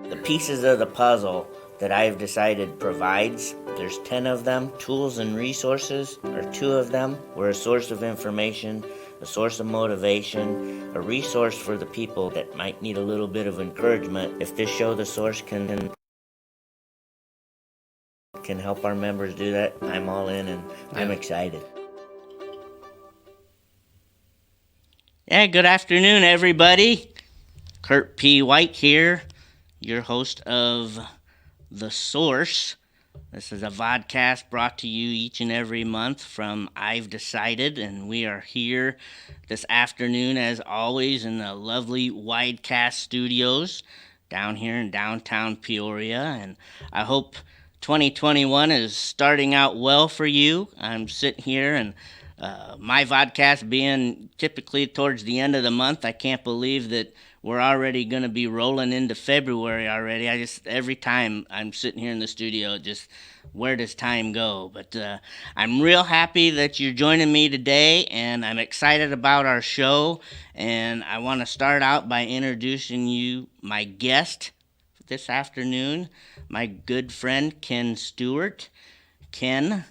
The pieces of the puzzle that I've decided provides, there's 10 of them. Tools and resources are 2 of them. We're a source of information, a source of motivation, a resource for the people that might need a little bit of encouragement. If this show, The Source, can help our members do that, I'm all in and I'm excited. Yeah, good afternoon, everybody. Kurt P. White here, your host of The Source. This is a vodcast brought to you each and every month from I've Decided, and we are here this afternoon, as always, in the lovely Widecast studios down here in downtown Peoria, and I hope 2021 is starting out well for you. I'm sitting here, and my vodcast being typically towards the end of the month, I can't believe that we're already going to be rolling into February already. Every time I'm sitting here in the studio, where does time go? But I'm real happy that you're joining me today, and I'm excited about our show. And I want to start out by introducing you my guest this afternoon, my good friend Ken Stewart. Ken,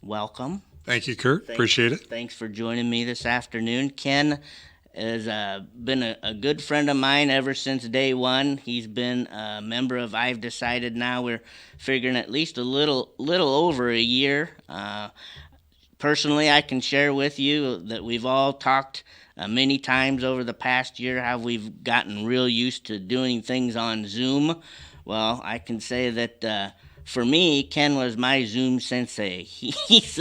welcome. Thank you, Kurt. Appreciate it. Thanks for joining me this afternoon. Ken has been a good friend of mine ever since day one. He's been a member of I've Decided now. We're figuring at least a little over a year. Personally, I can share with you that we've all talked many times over the past year how we've gotten real used to doing things on Zoom. Well, I can say that for me, Ken was my Zoom sensei. He's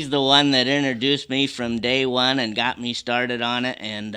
the one that introduced me from day one and got me started on it, and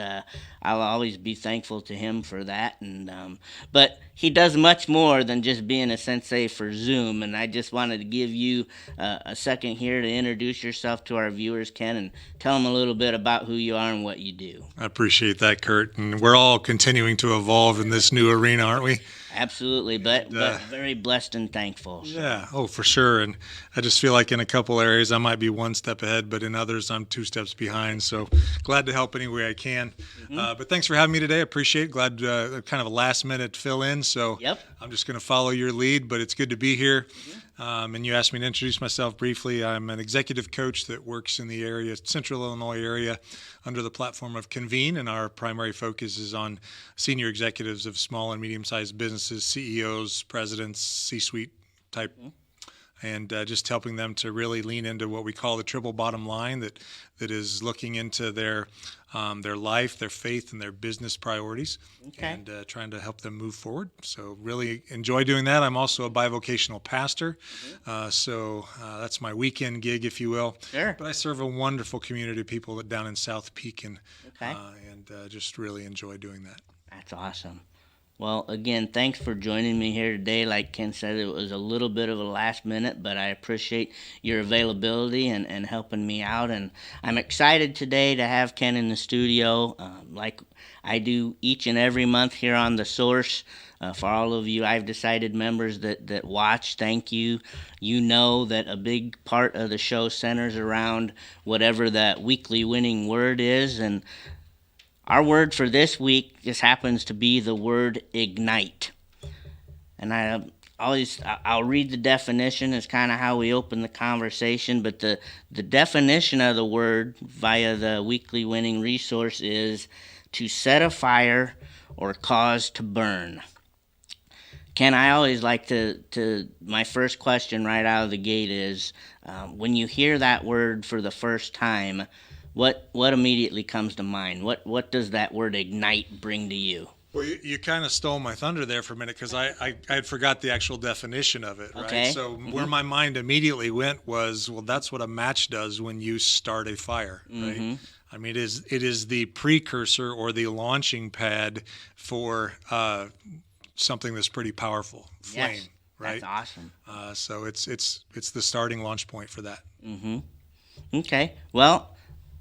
I'll always be thankful to him for that. And but he does much more than just being a sensei for Zoom, and I just wanted to give you a second here to introduce yourself to our viewers, Ken, and tell them a little bit about who you are and what you do. I appreciate that, Kurt. And we're all continuing to evolve in this new arena, aren't we? Absolutely, but very blessed and thankful. So. Yeah, for sure. And I just feel like in a couple areas I might be one step ahead, but in others I'm 2 steps behind. So glad to help any way I can. Mm-hmm. But thanks for having me today. I appreciate it. Glad kind of a last-minute fill-in. So yep. I'm just going to follow your lead, but it's good to be here. Mm-hmm. And you asked me to introduce myself briefly. I'm an executive coach that works in the area, Central Illinois area, under the platform of Convene, and our primary focus is on senior executives of small and medium-sized businesses, CEOs, presidents, C-suite type, and just helping them to really lean into what we call the triple bottom line, that is looking into their life, their faith, and their business priorities, and trying to help them move forward. So really enjoy doing that. I'm also a bivocational pastor, so that's my weekend gig, if you will. Sure. But I serve a wonderful community of people down in South Pekin, and just really enjoy doing that. That's awesome. Well, again, thanks for joining me here today. Like Ken said, it was a little bit of a last minute, but I appreciate your availability and helping me out. And I'm excited today to have Ken in the studio, like I do each and every month here on The Source. For all of you I've Decided members that watch, thank you. You know that a big part of the show centers around whatever that weekly winning word is, and our word for this week just happens to be the word ignite. And I'll read the definition. It's kind of how we open the conversation, but the definition of the word via the weekly winning resource is to set a fire or cause to burn. Ken, I always like to my first question right out of the gate is, when you hear that word for the first time, what immediately comes to mind? What does that word ignite bring to you? Well, you kind of stole my thunder there for a minute, because I had forgot the actual definition of it, right? Okay. So where my mind immediately went was, well, that's what a match does when you start a fire, right? I mean, it is the precursor or the launching pad for something that's pretty powerful, flame, yes, right? That's awesome. So it's the starting launch point for that. Mm-hmm. Okay. Well,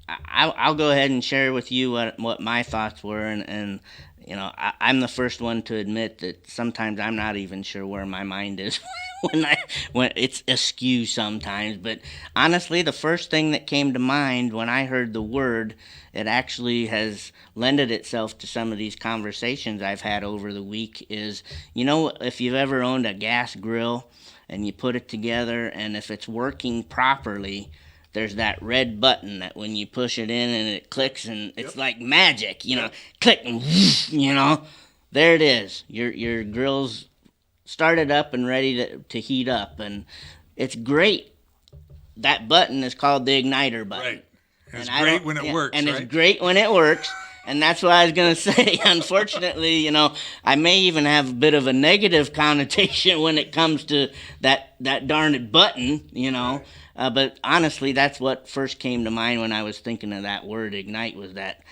I'll go ahead and share with you what my thoughts were, and I'm the first one to admit that sometimes I'm not even sure where my mind is when it's askew sometimes. But honestly, the first thing that came to mind when I heard the word, it actually has lended itself to some of these conversations I've had over the week. Is, if you've ever owned a gas grill and you put it together, and if it's working properly, there's that red button that when you push it in and it clicks, and it's Yep. like magic, Yep. click, and there it is. Your grill's started up and ready to heat up, and it's great. That button is called the igniter button. Right. And it's I great don't- when it yeah, works, and right? it's great when it works. And that's what I was gonna say. Unfortunately, I may even have a bit of a negative connotation when it comes to that darned button. But honestly, that's what first came to mind when I was thinking of that word ignite, was that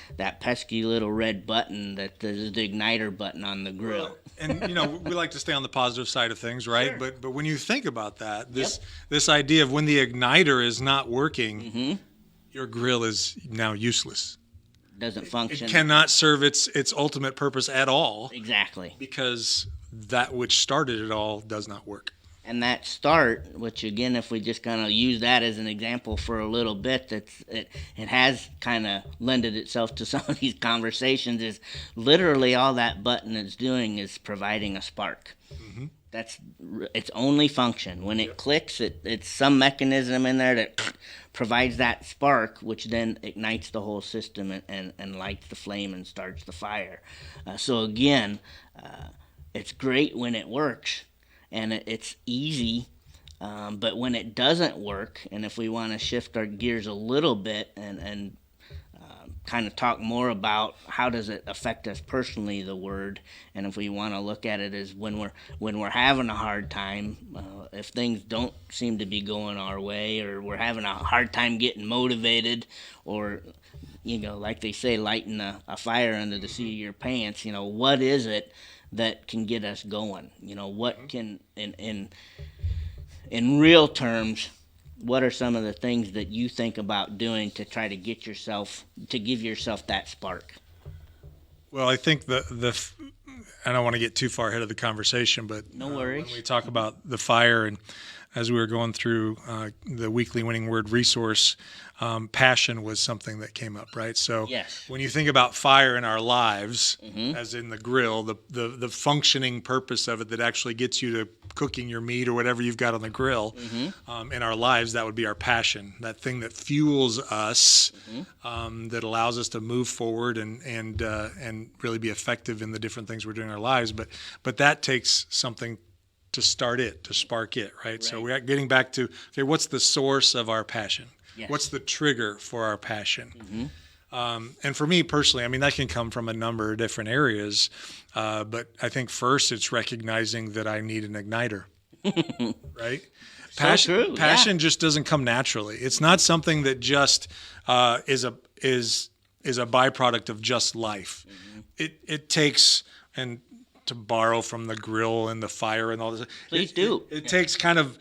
pesky little red button that is the igniter button on the grill. And we like to stay on the positive side of things, right? Sure. But when you think about that, this Yep. this idea of when the igniter is not working, Mm-hmm. your grill is now useless. Doesn't It function. cannot serve its ultimate purpose at all Exactly. because that which started it all does not work. And that start, which again, if we just kind of use that as an example for a little bit, it has kind of lended itself to some of these conversations. Is literally all that button is doing is providing a spark. Mm-hmm. That's its only function. When it clicks, it's some mechanism in there that provides that spark, which then ignites the whole system and lights the flame and starts the fire. So again, it's great when it works, and it's easy. But when it doesn't work, and if we want to shift our gears a little bit and kind of talk more about how does it affect us personally, the word, and if we want to look at it as when we're having a hard time, if things don't seem to be going our way, or we're having a hard time getting motivated, or like they say, lighting a fire under the seat of your pants, what is it that can get us going? What can in real terms, what are some of the things that you think about doing to try to give yourself that spark? Well, I think I don't want to get too far ahead of the conversation, but No worries. when we talk about the fire, and as we were going through the weekly winning word resource, passion was something that came up, right? So Yes. when you think about fire in our lives, Mm-hmm. as in the grill, the functioning purpose of it that actually gets you to cooking your meat or whatever you've got on the grill, Mm-hmm. in our lives, that would be our passion, that thing that fuels us, Mm-hmm. that allows us to move forward and really be effective in the different things we're doing in our lives. But that takes something to spark it, right? So we're getting back to, okay, what's the source of our passion? Yes. What's the trigger for our passion? Mm-hmm. And for me personally, I mean, that can come from a number of different areas. But I think first it's recognizing that I need an igniter, right? Passion, true, yeah. passion just doesn't come naturally. It's not something that just is a byproduct of just life. It takes, and to borrow from the grill and the fire and all this. Please do. It takes kind of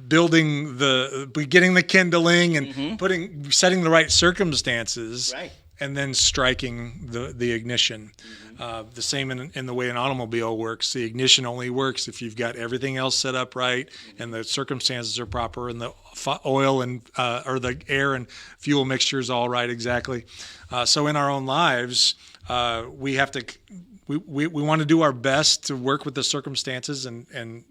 getting the kindling and setting the right circumstances, Right. and then striking the ignition. The same in the way an automobile works. The ignition only works if you've got everything else set up right and the circumstances are proper and the oil and or the air and fuel mixture is all right exactly. So in our own lives, we have to. We want to do our best to work with the circumstances and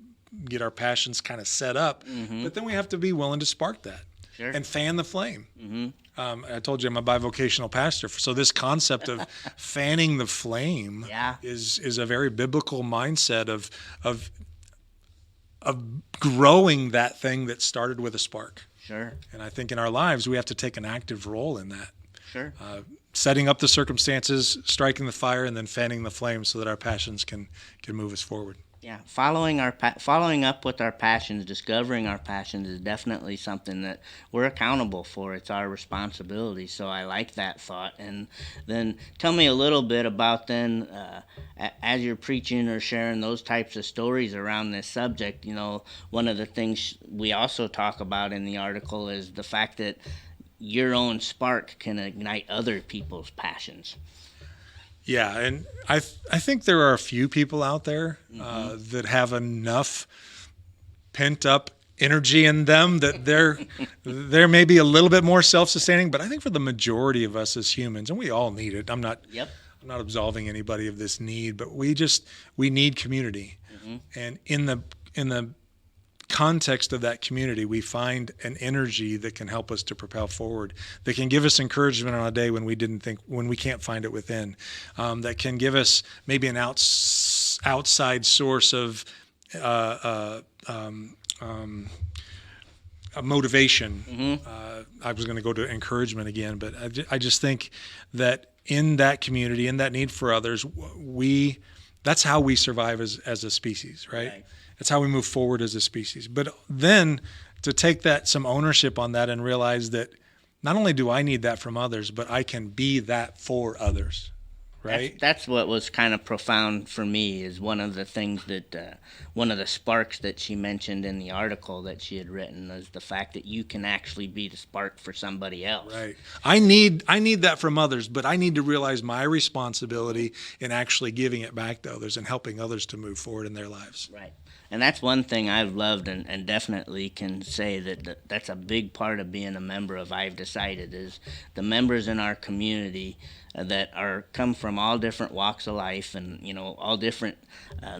get our passions kind of set up, but then we have to be willing to spark that and fan the flame. I told you I'm a bivocational pastor, so this concept of fanning the flame is a very biblical mindset of growing that thing that started with a spark. Sure. And I think in our lives we have to take an active role in that. Sure. Setting up the circumstances, striking the fire, and then fanning the flame so that our passions can move us forward. Yeah, following up with our passions, discovering our passions is definitely something that we're accountable for. It's our responsibility. So I like that thought. And then tell me a little bit about then, as you're preaching or sharing those types of stories around this subject. One of the things we also talk about in the article is the fact that your own spark can ignite other people's passions. Yeah, and I think there are a few people out there that have enough pent up energy in them that they're maybe a little bit more self-sustaining. But I think for the majority of us as humans, and we all need it. Yep. I'm not absolving anybody of this need, but we need community. Mm-hmm. And in the context of that community, we find an energy that can help us to propel forward, that can give us encouragement on a day when we can't find it within, that can give us maybe an outside source of a motivation. Mm-hmm. I was going to go to encouragement again, but I just think that in that community, in that need for others, that's how we survive as a species, right? That's how we move forward as a species. But then to take some ownership on that and realize that not only do I need that from others, but I can be that for others, right? That's what was kind of profound for me, is one of the things that, one of the sparks that she mentioned in the article that she had written, is the fact that you can actually be the spark for somebody else. Right. I need that from others, but I need to realize my responsibility in actually giving it back to others and helping others to move forward in their lives. Right. And that's one thing I've loved, and definitely can say that's a big part of being a member of I've Decided, is the members in our community that come from all different walks of life, and all different.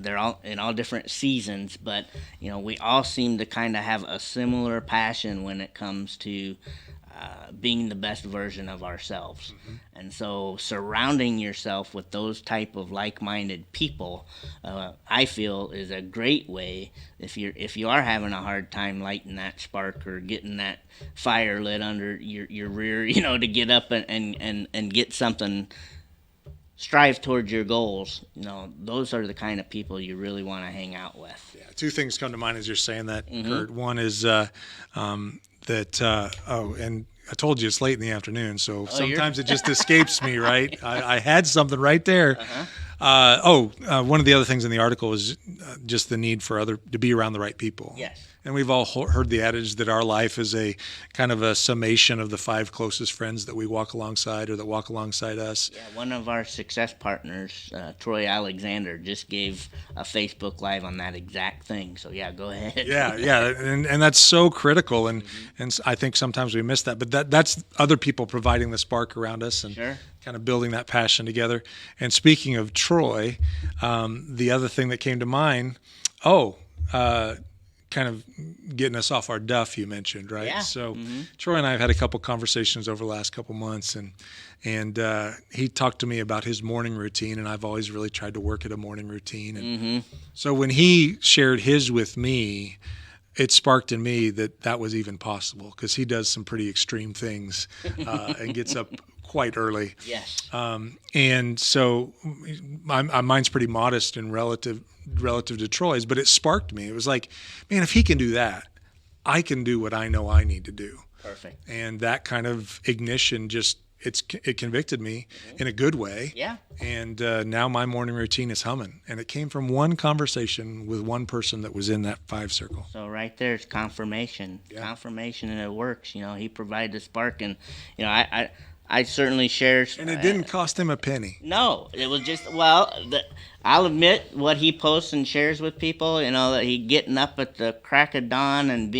They're all in all different seasons, but we all seem to kind of have a similar passion when it comes to being the best version of ourselves. Mm-hmm. And so surrounding yourself with those type of like-minded people, I feel, is a great way if you are having a hard time lighting that spark or getting that fire lit under your rear, to get up and get something, strive towards your goals. Those are the kind of people you really want to hang out with. Yeah, two things come to mind as you're saying that, Mm-hmm. Kurt. One is and I told you it's late in the afternoon, so sometimes it just escapes me, right? I had something right there. One of the other things in the article was just the need for to be around the right people. Yes. And we've all heard the adage that our life is a kind of a summation of the 5 closest friends that we walk alongside or that walk alongside us. Yeah, one of our success partners, Troy Alexander, just gave a Facebook Live on that exact thing. So yeah, go ahead. Yeah, and that's so critical, and I think sometimes we miss that. But that's other people providing the spark around us and Sure. kind of building that passion together. And speaking of Troy, the other thing that came to mind, kind of getting us off our duff, you mentioned, right? Yeah. So Mm-hmm. Troy and I have had a couple conversations over the last couple months, and he talked to me about his morning routine, and I've always really tried to work at a morning routine. And Mm-hmm. so when he shared his with me, it sparked in me that was even possible, because he does some pretty extreme things and gets up quite early. Yes. And so mine's pretty modest and relative to Troy's, but it sparked me. It was like, man, if he can do that, I can do what I know I need to do. Perfect. And that kind of ignition it convicted me in a good way. Yeah. And now my morning routine is humming. And it came from one conversation with one person that was in that 5 circle. So right there's confirmation. Yeah. Confirmation, and it works. He provided the spark, and I certainly share. And it didn't cost him a penny. No, it was just, I'll admit what he posts and shares with people, that he getting up at the crack of dawn and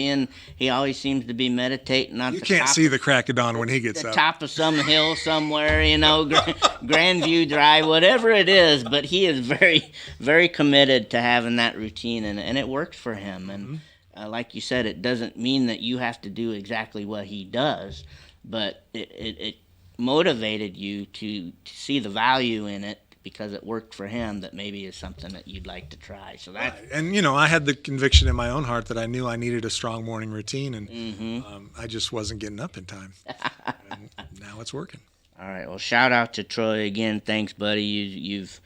he always seems to be meditating on You can't see the crack of dawn when he gets the up. top of some hill somewhere, Grandview Drive, whatever it is, but he is very, very committed to having that routine, and it works for him. And like you said, it doesn't mean that you have to do exactly what he does, but it motivated you to see the value in it because it worked for him, that maybe is something that you'd like to try. So that, Right. And I had the conviction in my own heart that I knew I needed a strong morning routine, and I just wasn't getting up in time. And now it's working. all right. Well, shout out to Troy again. Thanks, buddy. You've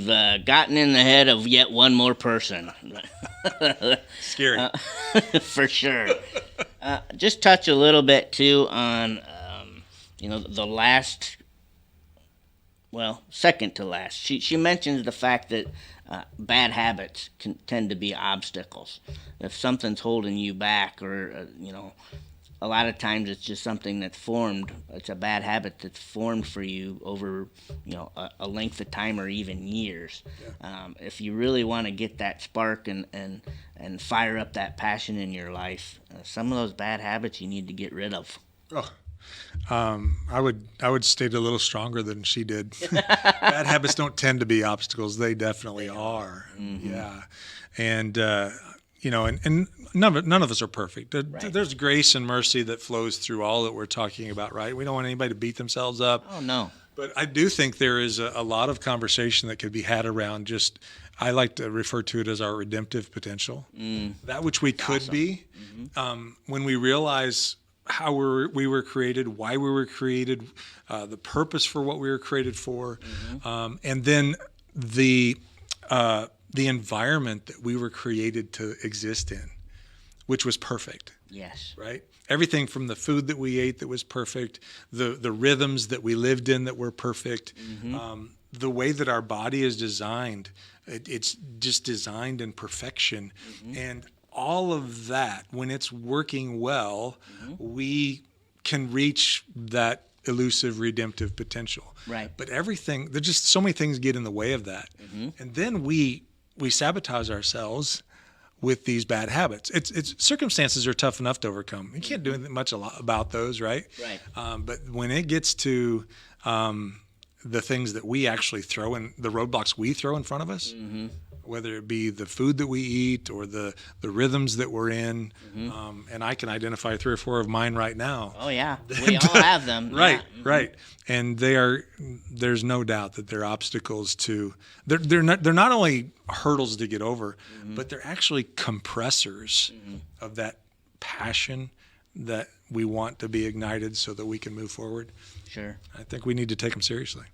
gotten in the head of yet one more person. Scary. For sure. Just touch a little bit too on the last, second to last. She mentions the fact that bad habits can tend to be obstacles. If something's holding you back, or a lot of times it's just something that's formed. It's a bad habit that's formed for you over, a length of time or even years. If you really want to get that spark and fire up that passion in your life, some of those bad habits you need to get rid of. Oh, I would state a little stronger than she did. Bad habits don't tend to be obstacles; they definitely are. Mm-hmm. Yeah, and and none of us are perfect. Right. There's grace and mercy that flows through all that we're talking about, right? We don't want anybody to beat themselves up. Oh no. But I do think there is a lot of conversation that could be had around just, I like to refer to it as our redemptive potential, that which we could Awesome. be, when we realize how we were created, why we were created, the purpose for what we were created for, and then the environment that we were created to exist in, which was perfect. Yes. Right? Everything from the food that we ate that was perfect, the rhythms that we lived in that were perfect, the way that our body is designed, it's just designed in perfection. And all of that, when it's working well, we can reach that elusive redemptive potential. Right. But there's just so many things get in the way of that. And then we sabotage ourselves with these bad habits. It's circumstances are tough enough to overcome. You can't do much about those, right? Right. But when it gets to the things that we actually throw in, the roadblocks we throw in front of us, whether it be the food that we eat or the rhythms that we're in, and I can identify 3 or 4 of mine right now. Oh yeah, we all have them. Right, Yeah. right. And there's no doubt that they're obstacles to, they're not only hurdles to get over, but they're actually compressors of that passion that we want to be ignited so that we can move forward. Sure. I think we need to take them seriously.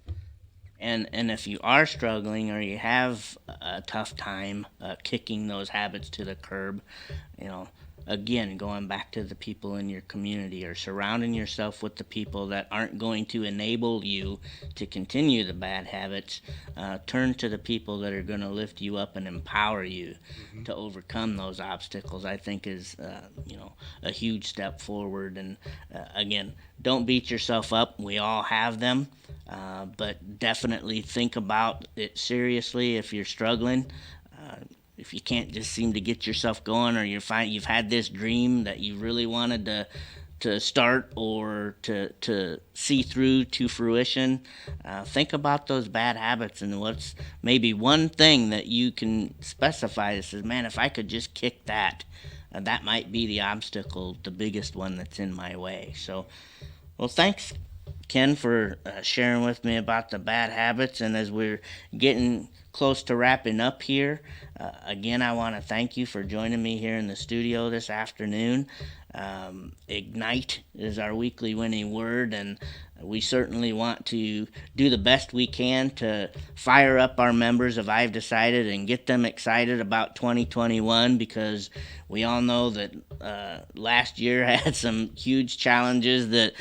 And if you are struggling or you have a tough time kicking those habits to the curb, again, going back to the people in your community or surrounding yourself with the people that aren't going to enable you to continue the bad habits, turn to the people that are going to lift you up and empower you to overcome those obstacles, I think is, a huge step forward. And again, don't beat yourself up. We all have them. But definitely think about it seriously if you're struggling. If you can't just seem to get yourself going, or you've had this dream that you really wanted to start or to see through to fruition, think about those bad habits and what's maybe one thing that you can specify that says, man, if I could just kick that, that might be the obstacle, the biggest one that's in my way. So, well, thanks, Ken, for sharing with me about the bad habits. And as we're getting close to wrapping up here, again, I want to thank you for joining me here in the studio this afternoon. Ignite is our weekly winning word, and we certainly want to do the best we can to fire up our members of I've Decided and get them excited about 2021, because we all know that last year had some huge challenges that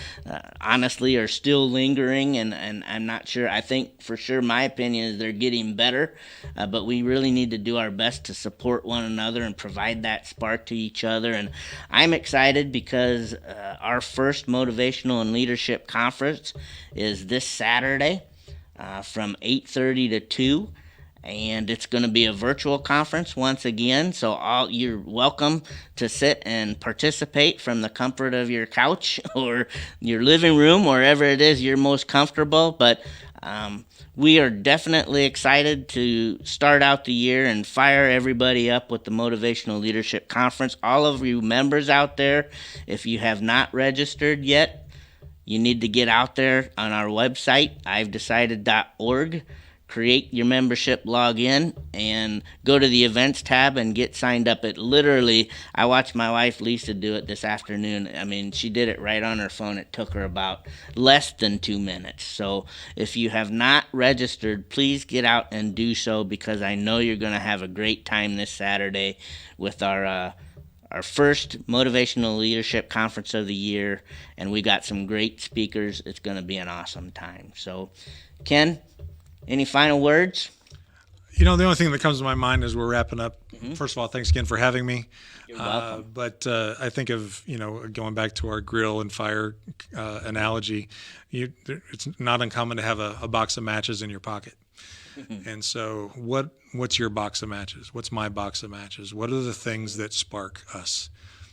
honestly are still lingering, and I'm not sure. I think for sure my opinion is they're getting better, but we really need to do our best to support one another and provide that spark to each other. And I'm excited because our first motivational and leadership conference is this Saturday from 8:30 to 2. And it's going to be a virtual conference once again, so you're welcome to sit and participate from the comfort of your couch or your living room, wherever it is you're most comfortable. But we are definitely excited to start out the year and fire everybody up with the Motivational Leadership Conference. All of you members out there, if you have not registered yet, you need to get out there on our website, ivedecided.org. Create your membership login and go to the events tab and get signed up. I watched my wife Lisa do it this afternoon. I mean, she did it right on her phone. It took her about less than 2 minutes. So if you have not registered, please get out and do so, because I know you're going to have a great time this Saturday with our first motivational leadership conference of the year, and we got some great speakers. It's going to be an awesome time. So, Ken, any final words? The only thing that comes to my mind as we're wrapping up, first of all, thanks again for having me. You're welcome. But I think of, going back to our grill and fire analogy, it's not uncommon to have a box of matches in your pocket. And so what's your box of matches? What's my box of matches? What are the things that spark us?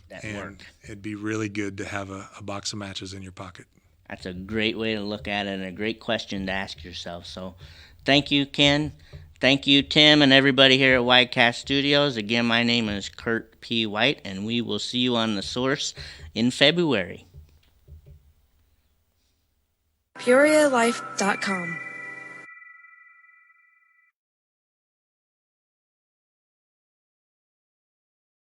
That And work. it'd be really good to have a box of matches in your pocket. That's a great way to look at it and a great question to ask yourself. So thank you, Ken. Thank you, Tim, and everybody here at Whitecast Studios. Again, my name is Kurt P. White, and we will see you on The Source in February. PeoriaLife.com